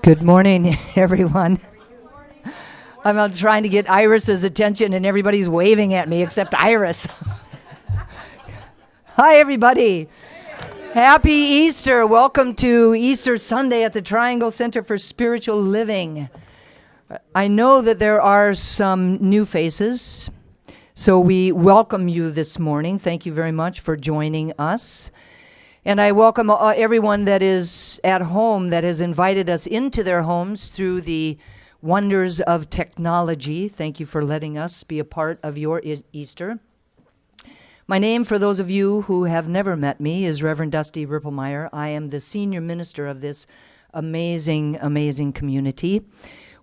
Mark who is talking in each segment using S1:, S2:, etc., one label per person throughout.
S1: Good morning, everyone. I'm trying to get Iris's attention, and everybody's waving at me except Iris. Hi, everybody. Happy Easter. Welcome to Easter Sunday at the Triangle Center for Spiritual Living. I know that there are some new faces, so we welcome you this morning. Thank you very much for joining us. And I welcome everyone that is at home that has invited us into their homes through the wonders of technology. Thank you for letting us be a part of your Easter. My name, for those of you who have never met me, is Reverend Dusty Ripplemeyer. I am the senior minister of this amazing, amazing community.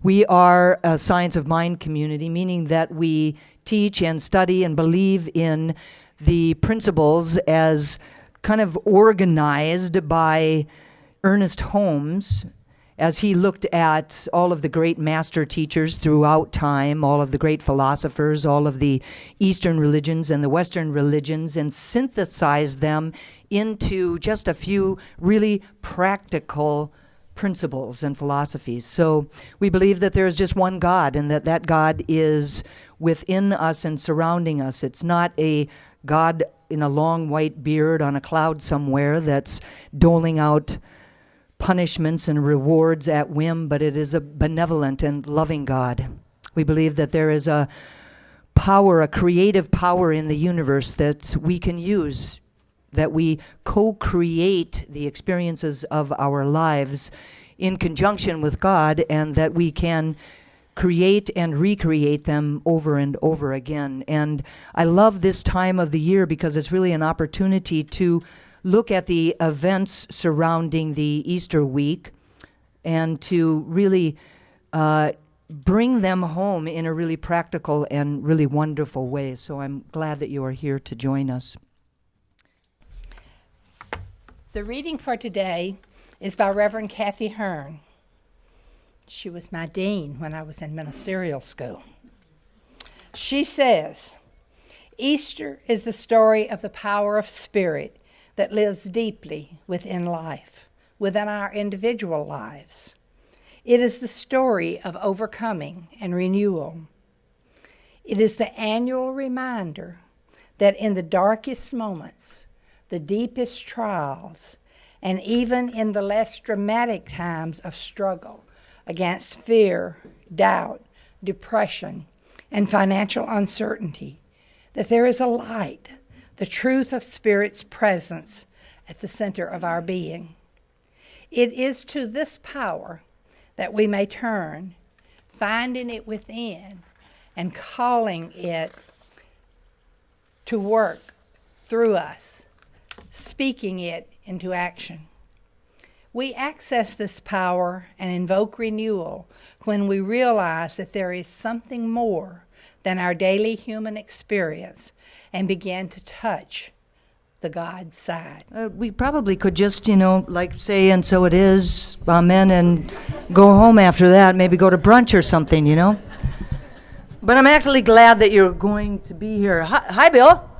S1: We are a science of mind community, meaning that we teach and study and believe in the principles as kind of organized by Ernest Holmes as he looked at all of the great master teachers throughout time, all of the great philosophers, all of the Eastern religions and the Western religions, and synthesized them into just a few really practical principles and philosophies. So we believe that there is just one God, and that God is within us and surrounding us. It's not a God in a long white beard on a cloud somewhere that's doling out punishments and rewards at whim, but it is a benevolent and loving God. We believe that there is a power, a creative power in the universe that we can use, that we co-create the experiences of our lives in conjunction with God, and that we can create and recreate them over and over again. And I love this time of the year because it's really an opportunity to look at the events surrounding the Easter week and to really bring them home in a really practical and really wonderful way. So I'm glad that you are here to join us.
S2: The reading for today is by Reverend Kathy Hearn. She was my dean when I was in ministerial school. She says, Easter is the story of the power of spirit that lives deeply within life, within our individual lives. It is the story of overcoming and renewal. It is the annual reminder that in the darkest moments, the deepest trials, and even in the less dramatic times of struggle against fear, doubt, depression, and financial uncertainty, that there is a light, the truth of Spirit's presence at the center of our being. It is to this power that we may turn, finding it within and calling it to work through us, speaking it into action. We access this power and invoke renewal when we realize that there is something more than our daily human experience and begin to touch the God side.
S1: We probably could just, like say, and so it is, amen, and go home after that, maybe go to brunch or something, But I'm actually glad that you're going to be here. Hi, Bill.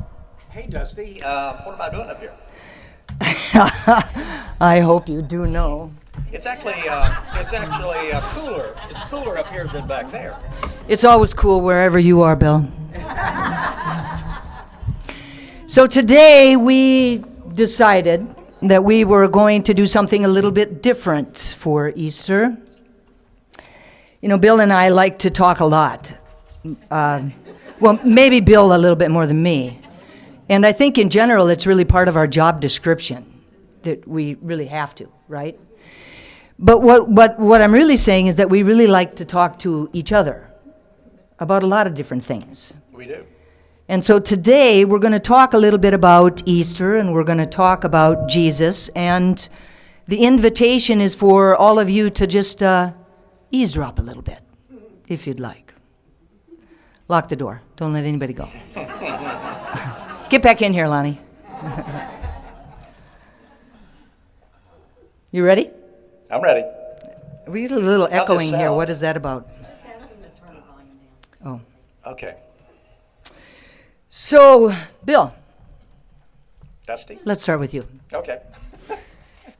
S3: Hey, Dusty. What am I doing up here?
S1: I hope you do know.
S3: It's actually cooler. It's cooler up here than back there.
S1: It's always cool wherever you are, Bill. So today we decided that we were going to do something a little bit different for Easter. Bill and I like to talk a lot. Well, maybe Bill a little bit more than me. And I think in general, it's really part of our job description that we really have to, right? But what I'm really saying is that we really like to talk to each other about a lot of different things.
S3: We do.
S1: And so today, we're going to talk a little bit about Easter, and we're going to talk about Jesus. And the invitation is for all of you to just eavesdrop a little bit, if you'd like. Lock the door. Don't let anybody go. Get back in here, Lonnie. You ready?
S3: I'm ready.
S1: We get a little
S3: How's this
S1: echoing here.
S3: sound?
S1: What is that about?
S2: Just ask him to turn the volume down.
S1: Oh.
S3: Okay.
S1: So, Bill,
S3: Dusty?
S1: let's start with you.
S3: Okay.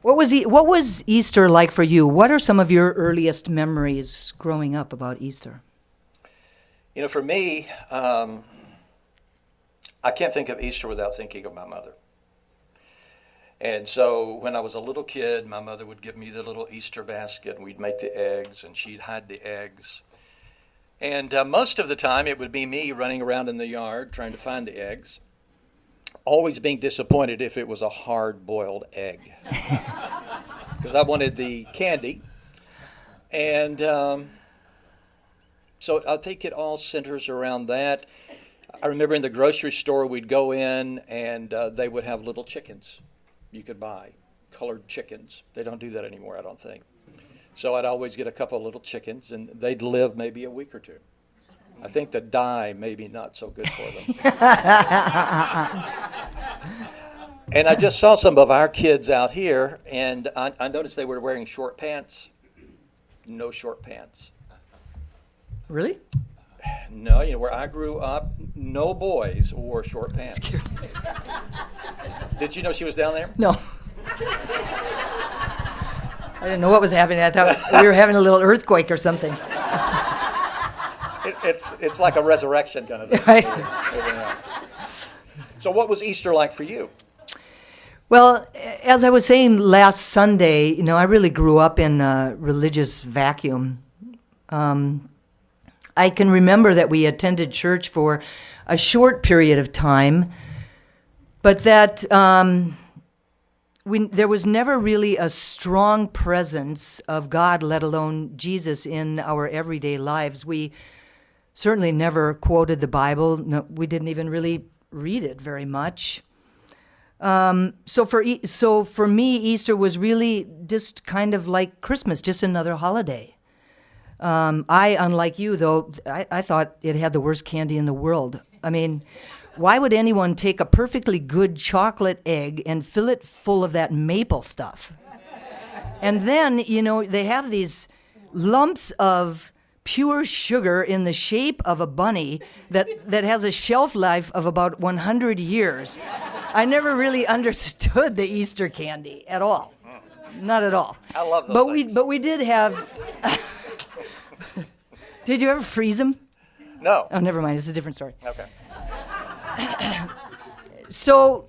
S1: What was Easter like for you? What are some of your earliest memories growing up about Easter?
S3: You know, for me, I can't think of Easter without thinking of my mother. And so when I was a little kid, my mother would give me the little Easter basket, and we'd make the eggs, and she'd hide the eggs. And most of the time, it would be me running around in the yard trying to find the eggs, always being disappointed if it was a hard-boiled egg, because I wanted the candy. And so I think it all centers around that. I remember in the grocery store, we'd go in, and they would have little chickens you could buy, colored chickens. They don't do that anymore, I don't think. So I'd always get a couple of little chickens, and they'd live maybe a week or two. I think the dye maybe not so good for them. And I just saw some of our kids out here, and I noticed they were wearing short pants. No short pants.
S1: Really?
S3: No, you know, where I grew up, no boys wore short pants. Did you know she was down there?
S1: No. I didn't know what was happening. I thought we were having a little earthquake or something.
S3: It's like a resurrection kind of thing.
S1: Right.
S3: So what was Easter like for you?
S1: Well, as I was saying last Sunday, you know, I really grew up in a religious vacuum. I can remember that we attended church for a short period of time, but that there was never really a strong presence of God, let alone Jesus, in our everyday lives. We certainly never quoted the Bible. No, we didn't even really read it very much. So for me, Easter was really just kind of like Christmas, just another holiday. Unlike you, though, I thought it had the worst candy in the world. I mean, why would anyone take a perfectly good chocolate egg and fill it full of that maple stuff? And then, you know, they have these lumps of pure sugar in the shape of a bunny that has a shelf life of about 100 years. I never really understood the Easter candy at all. Not at all.
S3: I love those things.
S1: But we did have... Did you ever freeze them?
S3: No.
S1: Oh, never mind. It's a different story.
S3: Okay.
S1: So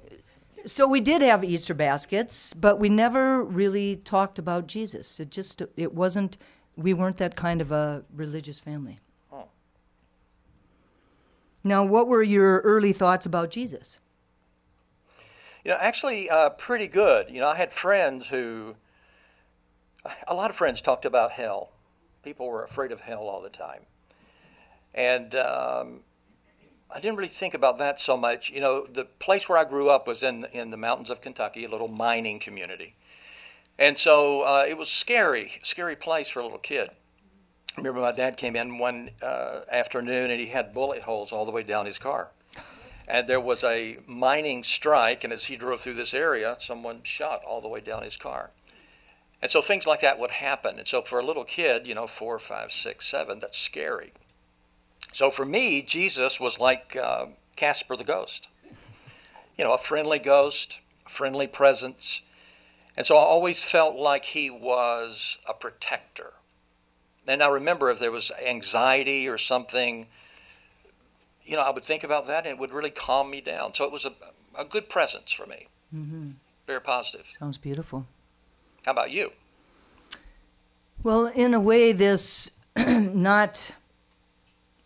S1: we did have Easter baskets, but we never really talked about Jesus. It wasn't, we weren't that kind of a religious family.
S3: Oh.
S1: Now, what were your early thoughts about Jesus?
S3: You know, actually, pretty good. You know, I had friends a lot of friends talked about hell. People were afraid of hell all the time. And I didn't really think about that so much. You know, the place where I grew up was in the mountains of Kentucky, a little mining community. And so it was scary place for a little kid. I remember my dad came in one afternoon, and he had bullet holes all the way down his car. And there was a mining strike, and as he drove through this area, someone shot all the way down his car. And so things like that would happen. And so for a little kid, you know, 4, 5, 6, 7, that's scary. So for me, Jesus was like Casper the ghost. You know, a friendly ghost, a friendly presence. And so I always felt like he was a protector. And I remember if there was anxiety or something, you know, I would think about that and it would really calm me down. So it was a good presence for me. Mm-hmm. Very positive.
S1: Sounds beautiful.
S3: How about you?
S1: Well, in a way, this not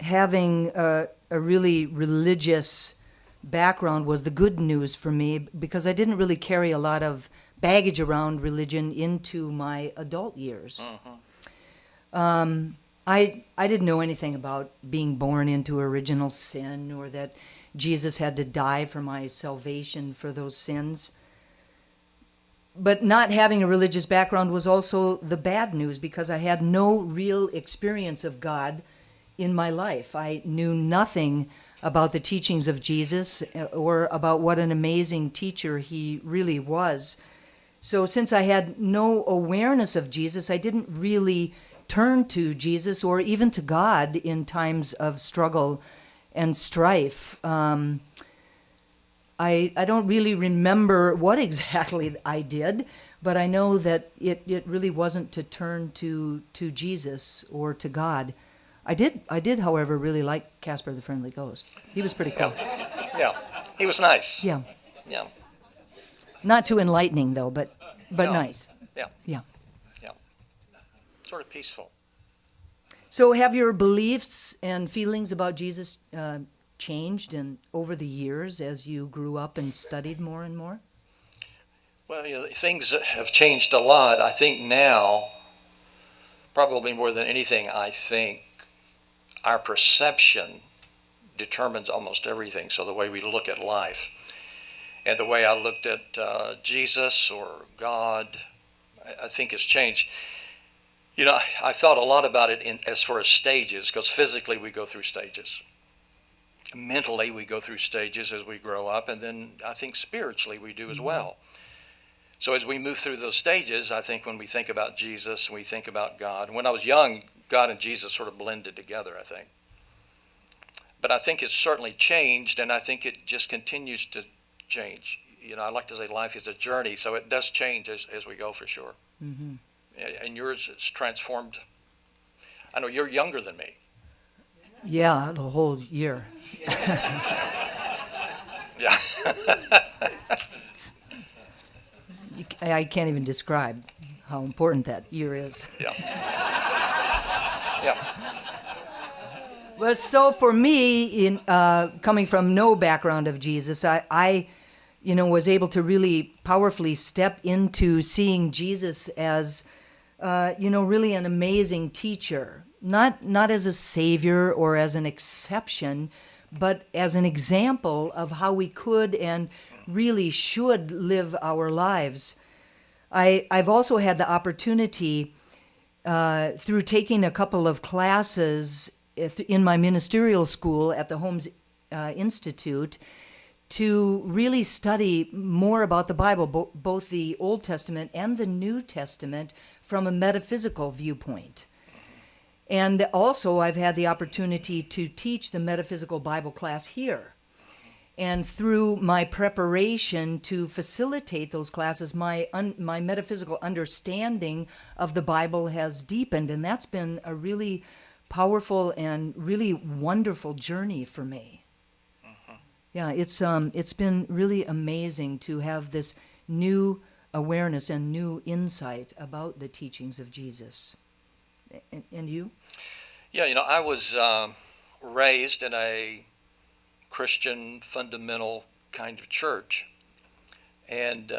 S1: having a really religious background was the good news for me, because I didn't really carry a lot of baggage around religion into my adult years. Mm-hmm. I didn't know anything about being born into original sin, or that Jesus had to die for my salvation for those sins. But not having a religious background was also the bad news, because I had no real experience of God in my life. I knew nothing about the teachings of Jesus or about what an amazing teacher he really was. So since I had no awareness of Jesus, I didn't really turn to Jesus or even to God in times of struggle and strife. I don't really remember what exactly I did, but I know that it really wasn't to turn to Jesus or to God. I did, however, really like Casper the Friendly Ghost. He was pretty cool.
S3: Yeah, he was nice.
S1: Yeah.
S3: Yeah.
S1: Not too enlightening, though, but
S3: No.
S1: nice.
S3: Yeah.
S1: Yeah.
S3: Yeah. Sort of peaceful.
S1: So have your beliefs and feelings about Jesus changed over the years as you grew up and studied more and more?
S3: Well, things have changed a lot. I think now, probably more than anything, I think our perception determines almost everything. So the way we look at life and the way I looked at Jesus or God, I think has changed. I thought a lot about it as far as stages, because physically we go through stages. Mentally we go through stages as we grow up, and then I think spiritually we do as well. So as we move through those stages, I think when we think about Jesus, we think about God. When I was young, God and Jesus sort of blended together, I think. But I think it's certainly changed, and I think it just continues to change. I like to say life is a journey, so it does change as we go, for sure. Mm-hmm. And yours is transformed. I know you're younger than me.
S1: Yeah, the whole year.
S3: Yeah.
S1: I can't even describe how important that year is.
S3: Yeah. Yeah.
S1: Well, so for me, in coming from no background of Jesus, I was able to really powerfully step into seeing Jesus as, really an amazing teacher. Not as a savior or as an exception, but as an example of how we could and really should live our lives. I've also had the opportunity through taking a couple of classes in my ministerial school at the Holmes Institute to really study more about the Bible, both the Old Testament and the New Testament, from a metaphysical viewpoint. And also I've had the opportunity to teach the metaphysical Bible class here. And through my preparation to facilitate those classes, my metaphysical understanding of the Bible has deepened, and that's been a really powerful and really wonderful journey for me. Yeah, it's been really amazing to have this new awareness and new insight about the teachings of Jesus. And you?
S3: Yeah, I was raised in a Christian fundamental kind of church, and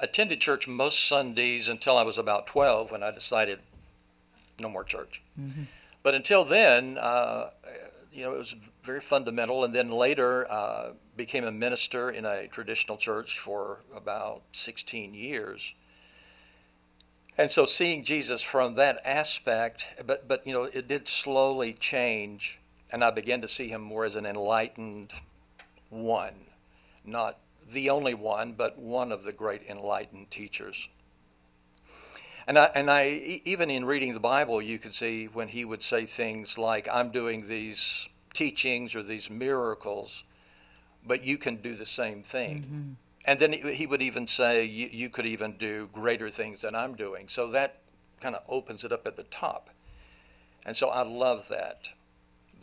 S3: attended church most Sundays until I was about 12, when I decided no more church. Mm-hmm. But until then, it was very fundamental, and then later became a minister in a traditional church for about 16 years. And so seeing Jesus from that aspect, but it did slowly change, and I began to see him more as an enlightened one, not the only one, but one of the great enlightened teachers. And I even in reading the Bible, you could see when he would say things like, "I'm doing these teachings or these miracles, but you can do the same thing." Mm-hmm. And then he would even say, you could even do greater things than I'm doing. So that kind of opens it up at the top. And so I love that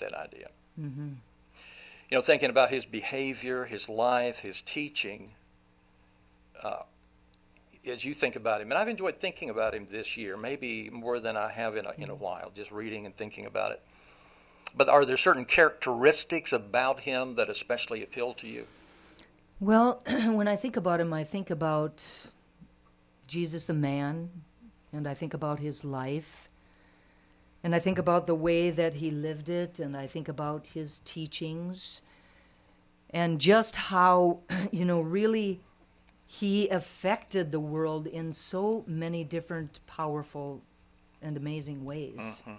S3: idea. Mm-hmm. Thinking about his behavior, his life, his teaching, as you think about him, and I've enjoyed thinking about him this year, maybe more than I have in a while, just reading and thinking about it. But are there certain characteristics about him that especially appeal to you?
S1: Well, when I think about him, I think about Jesus the man, and I think about his life, and I think about the way that he lived it, and I think about his teachings, and just how, really he affected the world in so many different powerful and amazing ways. Mm-hmm.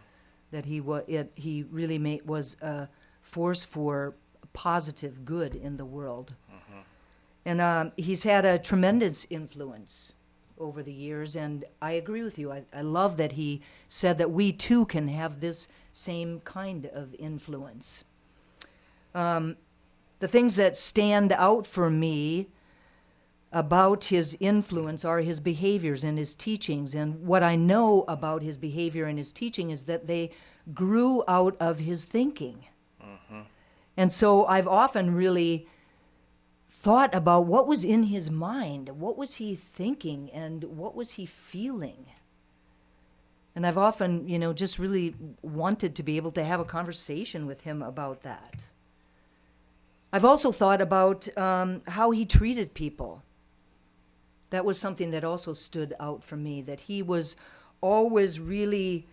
S1: That he really was a force for positive good in the world. And he's had a tremendous influence over the years, and I agree with you. I love that he said that we too can have this same kind of influence. The things that stand out for me about his influence are his behaviors and his teachings. And what I know about his behavior and his teaching is that they grew out of his thinking. And so I've often really thought about what was in his mind, what was he thinking, and what was he feeling. And I've often, just really wanted to be able to have a conversation with him about that. I've also thought about how he treated people. That was something that also stood out for me, that he was always really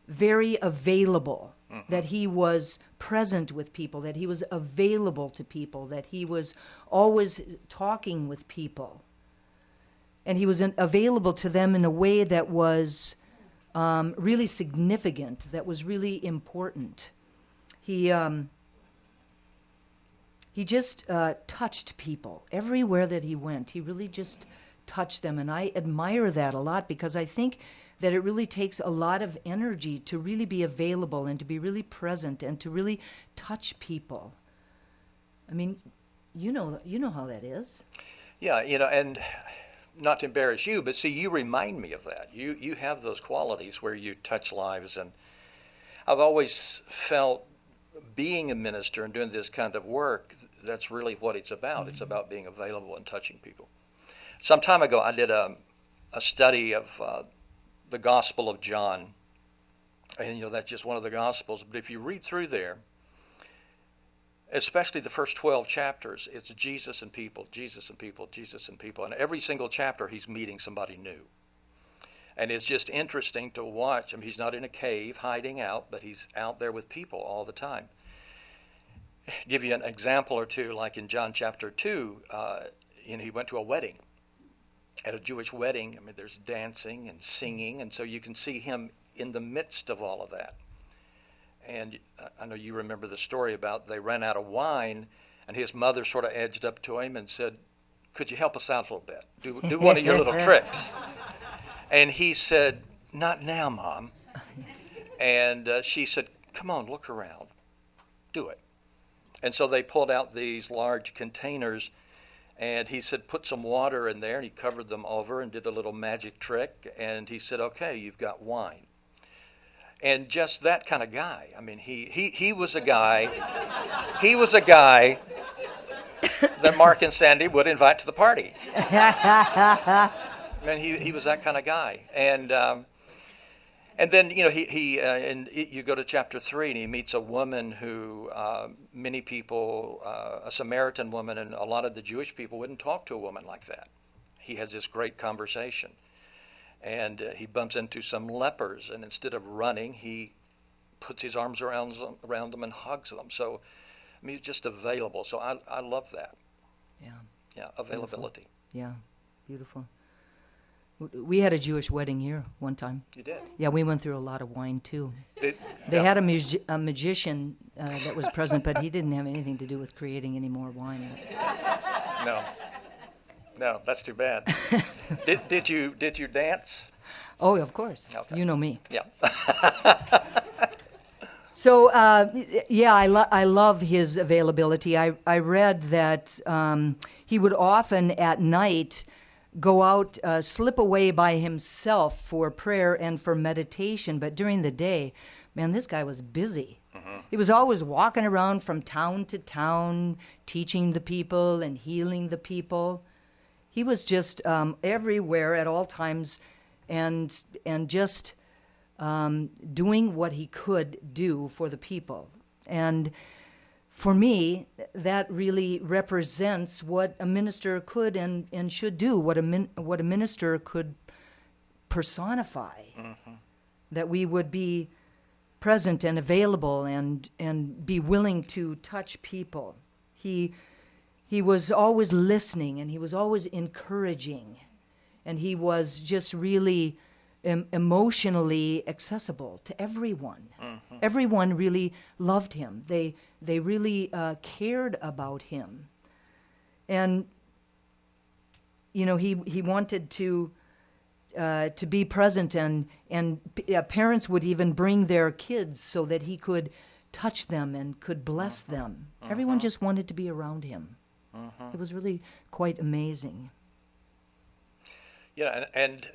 S1: very available, that he was present with people, that he was available to people, that he was always talking with people. And he was available to them in a way that was really significant, that was really important. He just touched people everywhere that he went. He really just touched them, and I admire that a lot, because I think that it really takes a lot of energy to really be available and to be really present and to really touch people. I mean, you know how that is.
S3: Yeah, and not to embarrass you, but see, you remind me of that. You have those qualities where you touch lives, and I've always felt being a minister and doing this kind of work, that's really what it's about. It's about being available and touching people. Some time ago, I did a study of the Gospel of John, and that's just one of the Gospels. But if you read through there, especially the first 12 chapters, it's Jesus and people, Jesus and people, Jesus and people. And every single chapter, he's meeting somebody new. And it's just interesting to watch. I mean, he's not in a cave hiding out, but he's out there with people all the time. Give you an example or two, like in John chapter 2, he went to a wedding. At a Jewish wedding, I mean, there's dancing and singing, and so you can see him in the midst of all of that. And I know you remember the story about they ran out of wine, and his mother sort of edged up to him and said, "Could you help us out a little bit? Do one of your little tricks." And he said, "Not now, Mom." And she said, "Come on, look around. Do it." And so they pulled out these large containers, and he said, "Put some water in there," and he covered them over and did a little magic trick. And he said, "Okay, you've got wine." And just that kind of guy. I mean, he was a guy. He was a guy that Mark and Sandy would invite to the party. I mean, he was that kind of guy. And then you go to chapter 3, and he meets a woman who many people, a Samaritan woman, and a lot of the Jewish people wouldn't talk to a woman like that. He has this great conversation. And he bumps into some lepers, and instead of running, he puts his arms around them and hugs them. So, I mean, he's just available. So I love that. Yeah, availability.
S1: Beautiful. Yeah, beautiful. We had a Jewish wedding here one time.
S3: You did?
S1: Yeah, we went through a lot of wine, too. They
S3: Yeah.
S1: had a magician that was present, but he didn't have anything to do with creating any more wine.
S3: No, that's too bad. Did you dance?
S1: Oh, of course.
S3: Okay.
S1: You know me.
S3: Yeah.
S1: So, I love his availability. I read that he would often at night go out, slip away by himself for prayer and for meditation, but during the day, man, this guy was busy. He was always walking around from town to town, teaching the people and healing the people. He was just everywhere at all times, and just doing what he could do for the people. And for me, that really represents what a minister could and should do, what a minister could personify. That we would be present and available and be willing to touch people. He was always listening, and he was always encouraging, and he was just really emotionally accessible to everyone. Everyone really loved him. They really cared about him, and he wanted to be present, and parents would even bring their kids so that he could touch them and could bless them. Everyone just wanted to be around him. It was really quite amazing.
S3: Yeah, and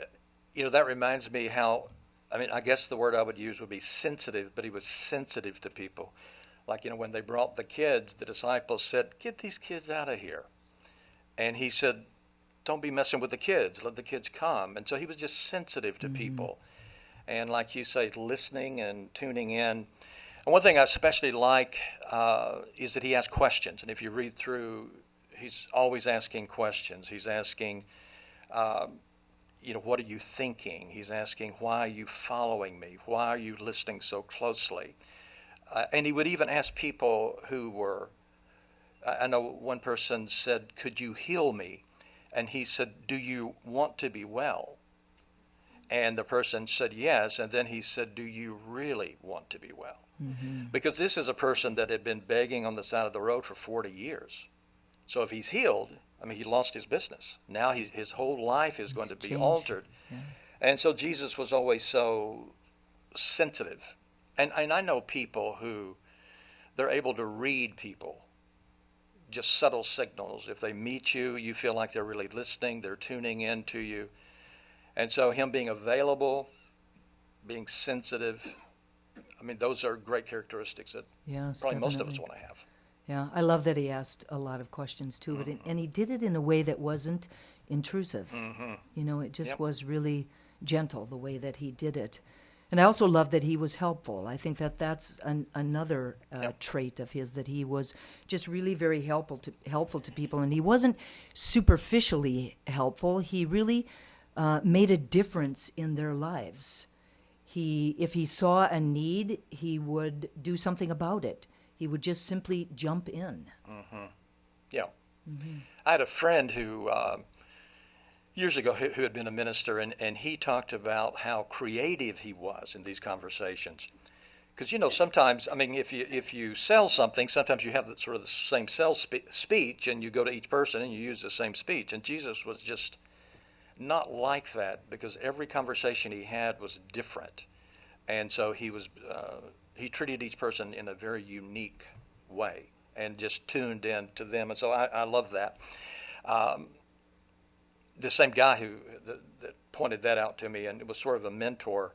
S3: that reminds me how, I guess the word I would use would be sensitive, but he was sensitive to people. Like, when they brought the kids, the disciples said, "Get these kids out of here." And he said, "Don't be messing with the kids. Let the kids come." And so he was just sensitive to people. And like you say, listening and tuning in. And one thing I especially like is that he asks questions. And if you read through, he's always asking questions. He's asking, what are you thinking? He's asking, why are you following me? Why are you listening so closely? And he would even ask people who were, I know one person said, "Could you heal me?" And he said, "Do you want to be well?" And the person said yes. And then he said, "Do you really want to be well?" Because this is a person that had been begging on the side of the road for 40 years. So if he's healed, he lost his business. Now his whole life is going to be altered. Yeah. And so Jesus was always so sensitive. And I know people who, they're able to read people, just subtle signals. If they meet you, you feel like they're really listening, they're tuning in to you. And so him being available, being sensitive, those are great characteristics that probably most of us want to have.
S1: Yeah, I love that he asked a lot of questions too, but and he did it in a way that wasn't intrusive. It just was really gentle the way that he did it. And I also love that he was helpful. I think that that's another trait of his, that he was just really very helpful to people. And he wasn't superficially helpful. He really made a difference in their lives. If he saw a need, he would do something about it. He would just simply jump in.
S3: Yeah. I had a friend who, years ago, who had been a minister, and he talked about how creative he was in these conversations. Because, sometimes, if you sell something, sometimes you have the same sales speech, and you go to each person and you use the same speech. And Jesus was just not like that, because every conversation he had was different. And so he treated each person in a very unique way and just tuned in to them. And so I love that. The same guy that pointed that out to me, and it was sort of a mentor,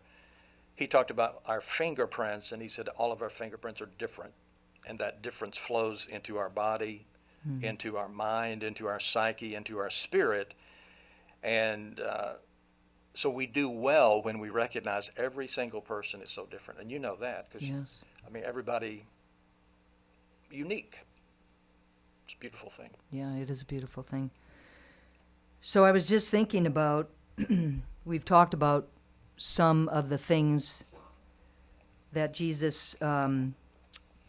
S3: he talked about our fingerprints, and he said all of our fingerprints are different. And that difference flows into our body, into our mind, into our psyche, into our spirit. And so we do well when we recognize every single person is so different. And you know that, because, everybody unique. It's a beautiful thing.
S1: Yeah, it is a beautiful thing. So I was just thinking about, we've talked about some of the things that Jesus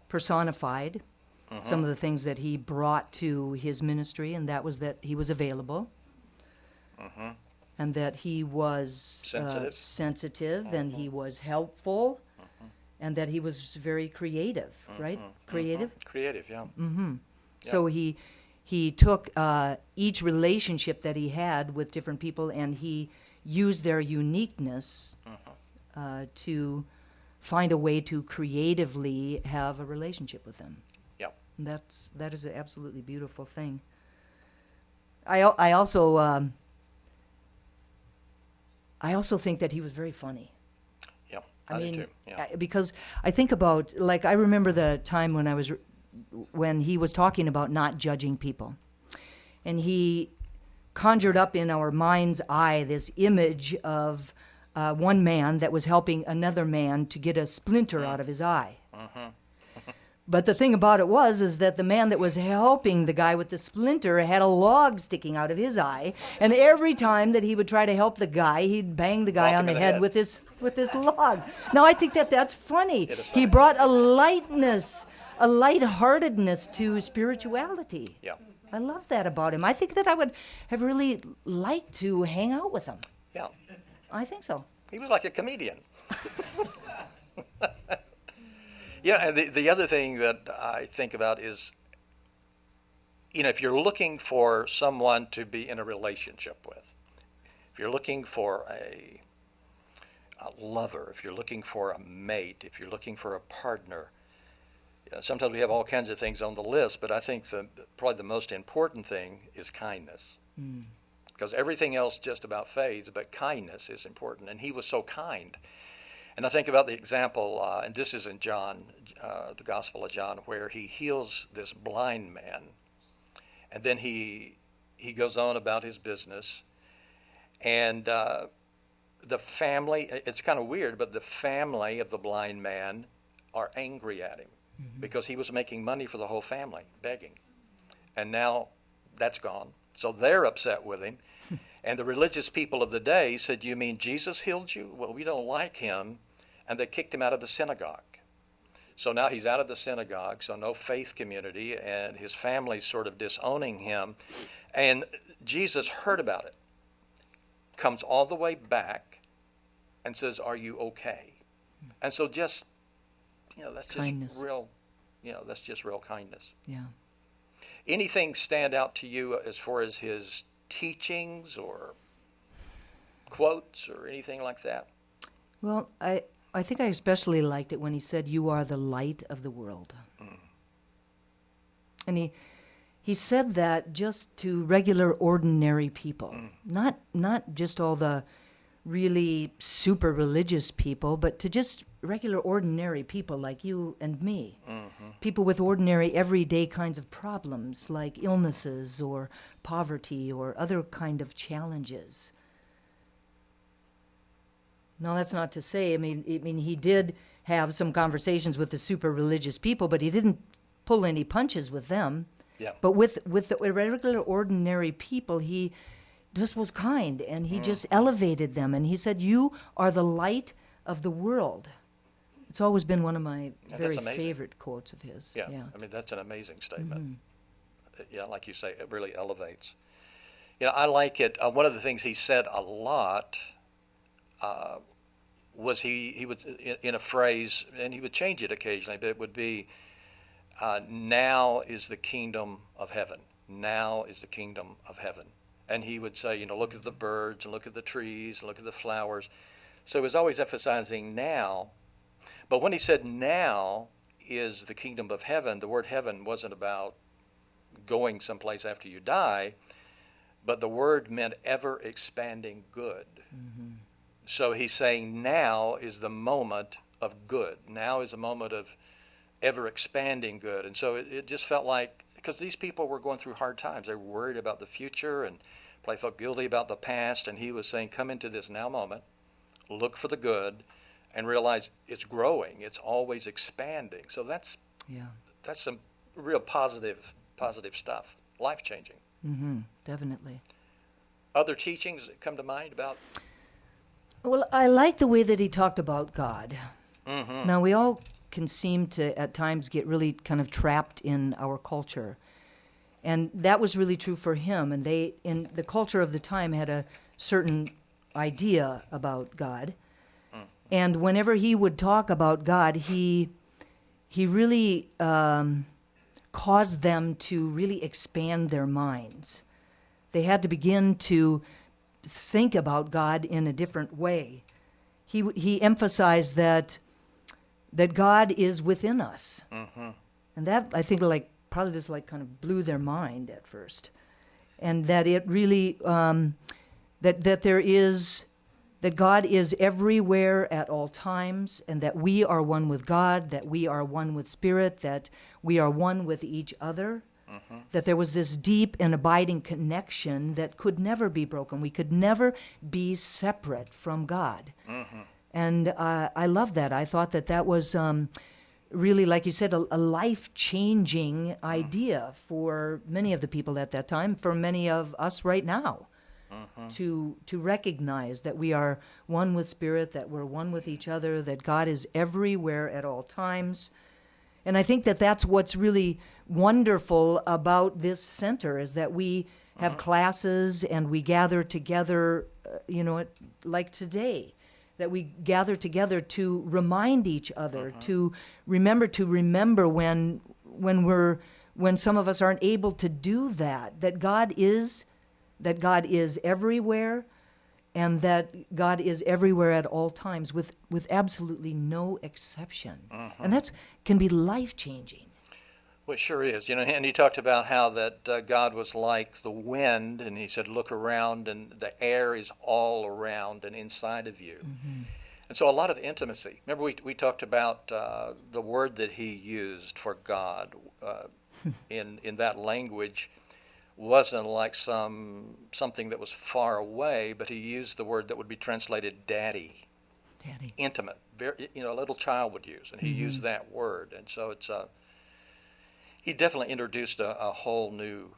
S1: personified, some of the things that he brought to his ministry, and that was that he was available. And that he was sensitive and he was helpful, and that he was very creative, right? Creative?
S3: Creative, yeah.
S1: So he took each relationship that he had with different people, and he used their uniqueness to find a way to creatively have a relationship with them.
S3: Yeah.
S1: And that is an absolutely beautiful thing. I also think that he was very funny.
S3: Yeah, I do too. Yeah.
S1: Because I think about, I remember the time when he was talking about not judging people. And he conjured up in our mind's eye this image of one man that was helping another man to get a splinter out of his eye. But the thing about it is that the man that was helping the guy with the splinter had a log sticking out of his eye, and every time that he would try to help the guy, he'd bang the guy on the head with this log. Now, I think that's funny. He brought a lightness, a lightheartedness to spirituality.
S3: Yeah.
S1: I love that about him. I think that I would have really liked to hang out with him.
S3: Yeah.
S1: I think so.
S3: He was like a comedian. Yeah, and the other thing that I think about is, if you're looking for someone to be in a relationship with, if you're looking for a lover, if you're looking for a mate, if you're looking for a partner, Sometimes we have all kinds of things on the list, but I think probably the most important thing is kindness. Because everything else just about fades, but kindness is important. And he was so kind. And I think about the example, and this is in John, the Gospel of John, where he heals this blind man. And then he goes on about his business. And the family, it's kind of weird, but the family of the blind man are angry at him because he was making money for the whole family, begging. And now that's gone. So they're upset with him. And the religious people of the day said, "You mean Jesus healed you? Well, we don't like him." And they kicked him out of the synagogue. So now he's out of the synagogue, so no faith community, and his family's sort of disowning him. And Jesus heard about it, comes all the way back and says, "Are you okay?" And so just, that's
S1: Kindness.
S3: just real, that's just real kindness.
S1: Yeah.
S3: Anything stand out to you as far as his teachings or quotes or anything like that?
S1: Well, I think I especially liked it when he said, "You are the light of the world." And he said that just to regular, ordinary people, not just all the really super religious people, but to just regular, ordinary people like you and me. People with ordinary, everyday kinds of problems like illnesses or poverty or other kind of challenges. Now, that's not to say, I mean, he did have some conversations with the super religious people, but he didn't pull any punches with them.
S3: Yeah.
S1: But with the regular, ordinary people, he just was kind, and he just elevated them. And he said, "You are the light of the world." It's always been one of my very favorite quotes of his.
S3: Yeah. I mean, that's an amazing statement. Yeah, like you say, it really elevates. I like it. One of the things he said a lot was he would, in a phrase, and he would change it occasionally, but it would be, "Now is the kingdom of heaven. Now is the kingdom of heaven." And he would say, look at the birds and look at the trees and look at the flowers. So he was always emphasizing now. But when he said now is the kingdom of heaven, the word heaven wasn't about going someplace after you die, but the word meant ever expanding good. So he's saying now is the moment of good. Now is a moment of ever expanding good. And so it just felt like, because these people were going through hard times. They were worried about the future and probably felt guilty about the past. And he was saying, come into this now moment, look for the good, and realize it's growing. It's always expanding. So that's some real positive stuff, life-changing.
S1: Definitely.
S3: Other teachings that come to mind about?
S1: Well, I like the way that he talked about God. Now, we all can seem to, at times, get really kind of trapped in our culture. And that was really true for him. And they, in the culture of the time, had a certain idea about God. And whenever he would talk about God, he really caused them to really expand their minds. They had to begin to think about God in a different way. He emphasized that God is within us. And that, I think, probably just kind of blew their mind at first. And that it really, that God is everywhere at all times, and that we are one with God, that we are one with Spirit, that we are one with each other, that there was this deep and abiding connection that could never be broken. We could never be separate from God. And I love that. I thought that was really, like you said, a life-changing idea for many of the people at that time, for many of us right now. To recognize that we are one with Spirit, that we're one with each other, that God is everywhere at all times. And I think that that's what's really wonderful about this center, is that we have classes and we gather together, like today, that we gather together to remind each other, to remember when some of us aren't able to do that God is everywhere, and that God is everywhere at all times with absolutely no exception. And that can be life-changing.
S3: Well, it sure is. And he talked about how that God was like the wind, and he said, look around, and the air is all around and inside of you. And so a lot of intimacy. Remember we talked about the word that he used for God in that language wasn't like something that was far away, but he used the word that would be translated daddy.
S1: Daddy.
S3: Intimate. Very, a little child would use, and he used that word. And so it's he definitely introduced a whole new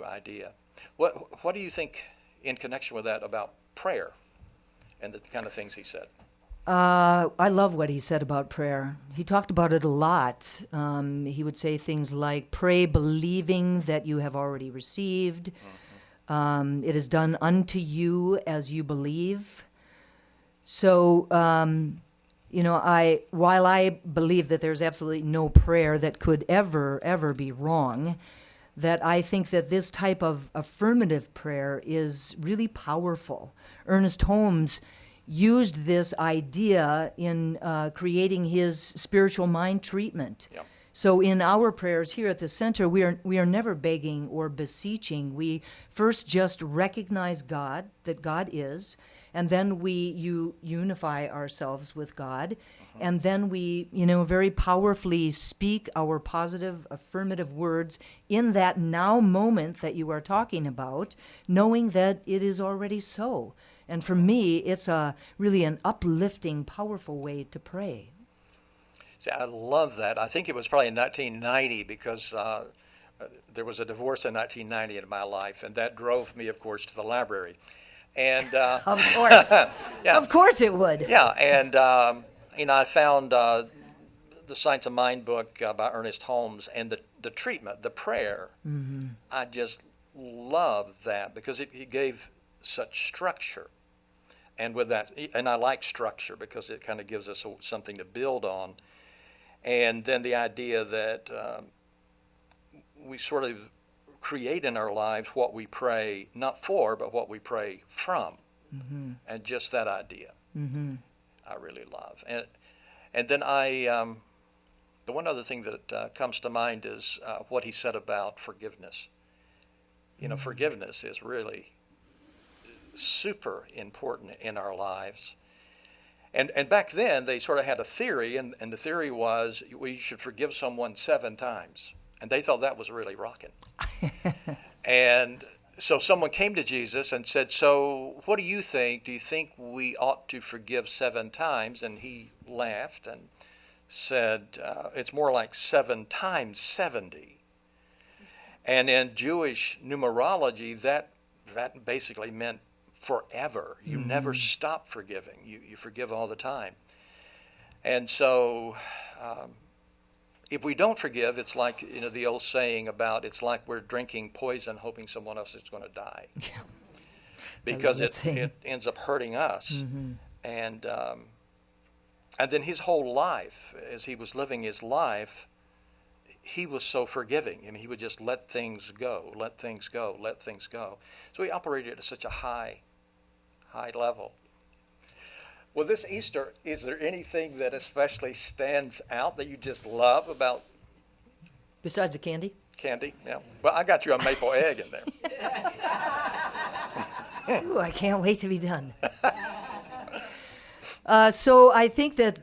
S3: idea. What do you think in connection with that about prayer and the kind of things he said?
S1: I love what he said about prayer. He talked about it a lot. He would say things like, pray believing that you have already received. It is done unto you as you believe. So, while I believe that there's absolutely no prayer that could ever be wrong, that I think that this type of affirmative prayer is really powerful. Ernest Holmes used this idea in creating his spiritual mind treatment.
S3: Yep.
S1: So in our prayers here at the center, we are never begging or beseeching. We first just recognize God, that God is, and then we unify ourselves with God, and then we, very powerfully speak our positive, affirmative words in that now moment that you are talking about, knowing that it is already so. And for me, it's really an uplifting, powerful way to pray.
S3: See, I love that. I think it was probably in 1990 because there was a divorce in 1990 in my life, and that drove me, of course, to the library. And
S1: of course,
S3: yeah.
S1: Of course it would.
S3: Yeah, and I found the Science of Mind book by Ernest Holmes, and the treatment, the prayer. I just love that because it gave such structure. And with that, and I like structure because it kind of gives us something to build on. And then the idea that we sort of create in our lives what we pray, not for, but what we pray from. And just that idea, I really love. And then the one other thing that comes to mind is what he said about forgiveness. Forgiveness is really super important in our lives. And back then, they sort of had a theory, and the theory was we should forgive someone 7 times. And they thought that was really rocking. And so someone came to Jesus and said, so what do you think? Do you think we ought to forgive 7 times? And he laughed and said, it's more like 7 times 70. And in Jewish numerology, that basically meant forever. You never stop forgiving. You forgive all the time. And so if we don't forgive, it's like the old saying about it's like we're drinking poison hoping someone else is going to die. Because it ends up hurting us. And then his whole life, as he was living his life, he was so forgiving. He would just let things go, let things go, let things go. So he operated at such a high level. Well, this Easter, is there anything that especially stands out that you just love about?
S1: Besides the candy?
S3: Candy, yeah. Well, I got you a maple egg in there.
S1: Ooh, I can't wait to be done. So I think that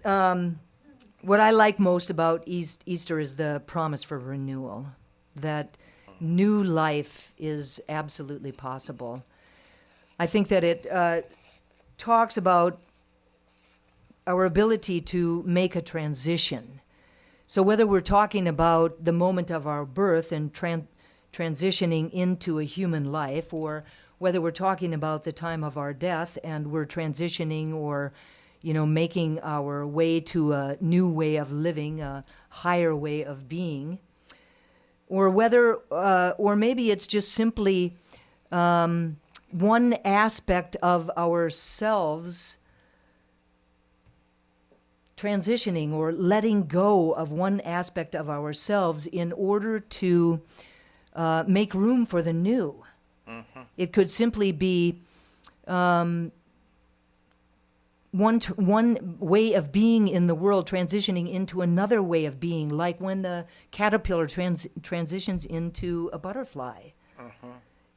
S1: what I like most about Easter is the promise for renewal, that new life is absolutely possible. I think that it talks about our ability to make a transition. So whether we're talking about the moment of our birth and transitioning into a human life, or whether we're talking about the time of our death and we're transitioning or making our way to a new way of living, a higher way of being, or whether, or maybe it's just simply one aspect of ourselves transitioning or letting go of one aspect of ourselves in order to make room for the new. It could simply be one way of being in the world transitioning into another way of being, like when the caterpillar transitions into a butterfly.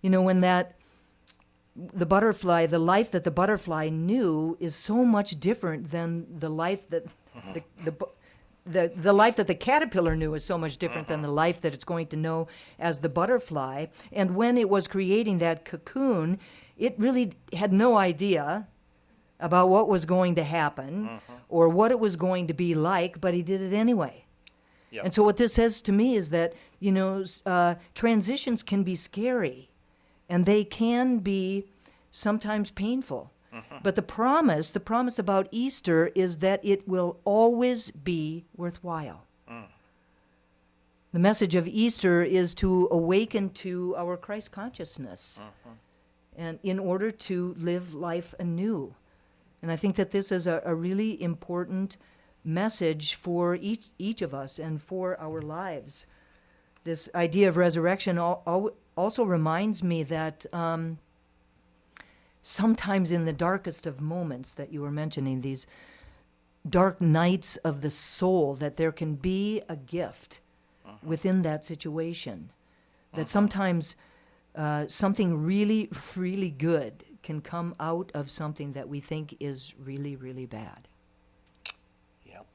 S1: You know, when the butterfly, the life that the butterfly knew is so much different than the life that the life that the caterpillar knew is so much different than the life that it's going to know as the butterfly. And when it was creating that cocoon, it really had no idea about what was going to happen or what it was going to be like, but he did it anyway.
S3: Yep.
S1: And so what this says to me is that, you know, transitions can be scary, and they can be sometimes painful. But the promise about Easter is that it will always be worthwhile. The message of Easter is to awaken to our Christ consciousness, and in order to live life anew. And I think that this is a really important message for each of us and for our lives. This idea of resurrection also reminds me that sometimes in the darkest of moments that you were mentioning, these dark nights of the soul, that there can be a gift within that situation. That sometimes something really, really good can come out of something that we think is really, really bad.
S3: Yep.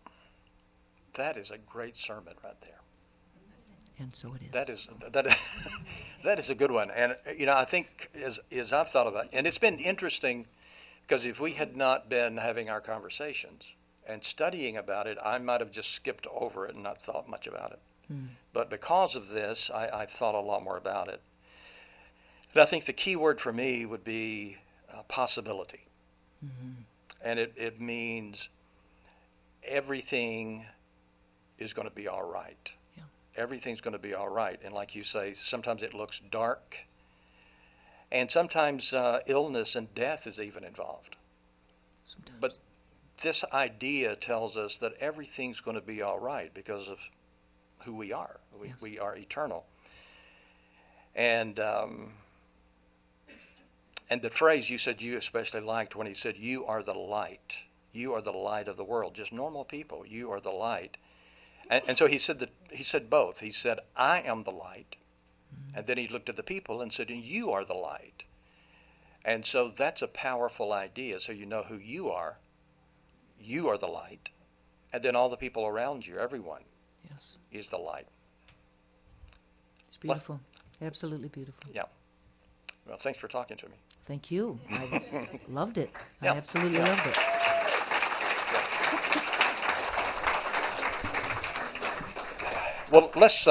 S3: That is a great sermon right there.
S1: And so it is.
S3: That is a good one. And, you know, I think as I've thought about it, and it's been interesting because if we had not been having our conversations and studying about it, I might have just skipped over it and not thought much about it. But because of this, I've thought a lot more about it. And I think the key word for me would be possibility. And it means everything is going to be all right. Everything's going to be all right. And like you say, sometimes it looks dark. And sometimes illness and death is even involved. Sometimes. But this idea tells us that everything's going to be all right because of who we are. We are eternal. And the phrase you said you especially liked when he said, you are the light. You are the light of the world. Just normal people. You are the light. And so he said both. He said, I am the light. And then he looked at the people and said, you are the light. And so that's a powerful idea. So you know who you are. You are the light. And then all the people around you, everyone, is the light.
S1: It's beautiful. Absolutely beautiful.
S3: Yeah. Well, thanks for talking to me.
S1: Thank you. I loved it.
S3: Yeah.
S1: I absolutely loved it.
S3: Well, let's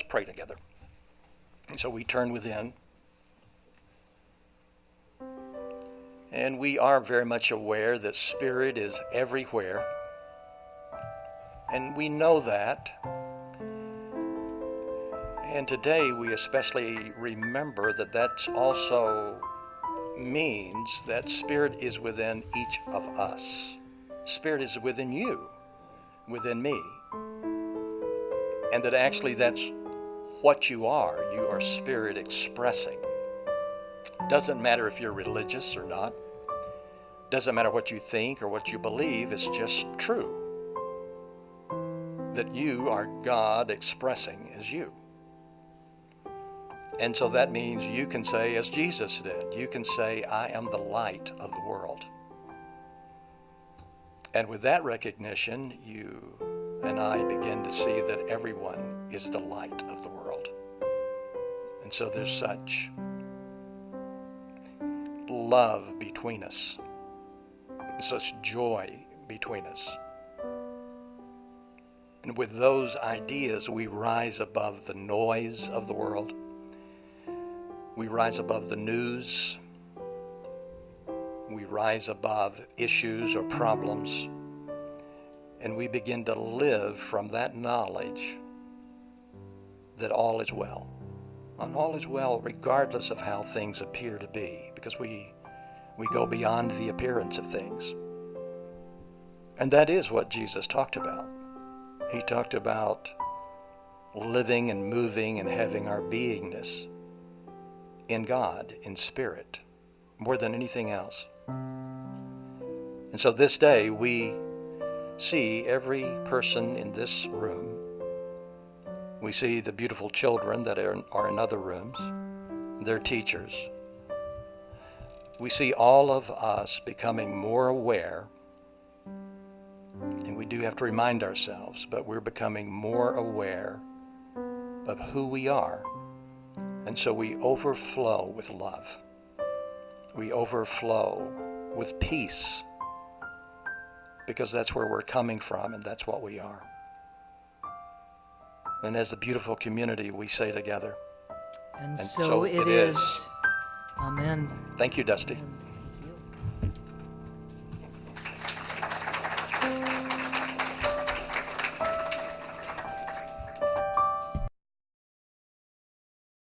S3: pray together. So we turn within, and we are very much aware that Spirit is everywhere, and we know that. And today we especially remember that that's also means that Spirit is within each of us. Spirit is within you, within me. And that actually that's what you are. You are Spirit expressing. Doesn't matter if you're religious or not. Doesn't matter what you think or what you believe. It's just true that you are God expressing as you. And so that means you can say, as Jesus did, you can say, I am the light of the world. And with that recognition, you and I begin to see that everyone is the light of the world. And so there's such love between us, such joy between us. And with those ideas, we rise above the noise of the world. We rise above the news. We rise above issues or problems. And we begin to live from that knowledge that all is well. And all is well regardless of how things appear to be, because we go beyond the appearance of things. And that is what Jesus talked about. He talked about living and moving and having our beingness in God, in Spirit. more than anything else. And so this day we see every person in this room. We see the beautiful children that are in other rooms, their teachers. We see all of us becoming more aware, and we do have to remind ourselves, but we're becoming more aware of who we are. And so we overflow with love. We overflow with peace, because that's where we're coming from and that's what we are. And as a beautiful community, we say together,
S1: And so it is. Amen.
S3: Thank you, Dusty.
S1: Thank you.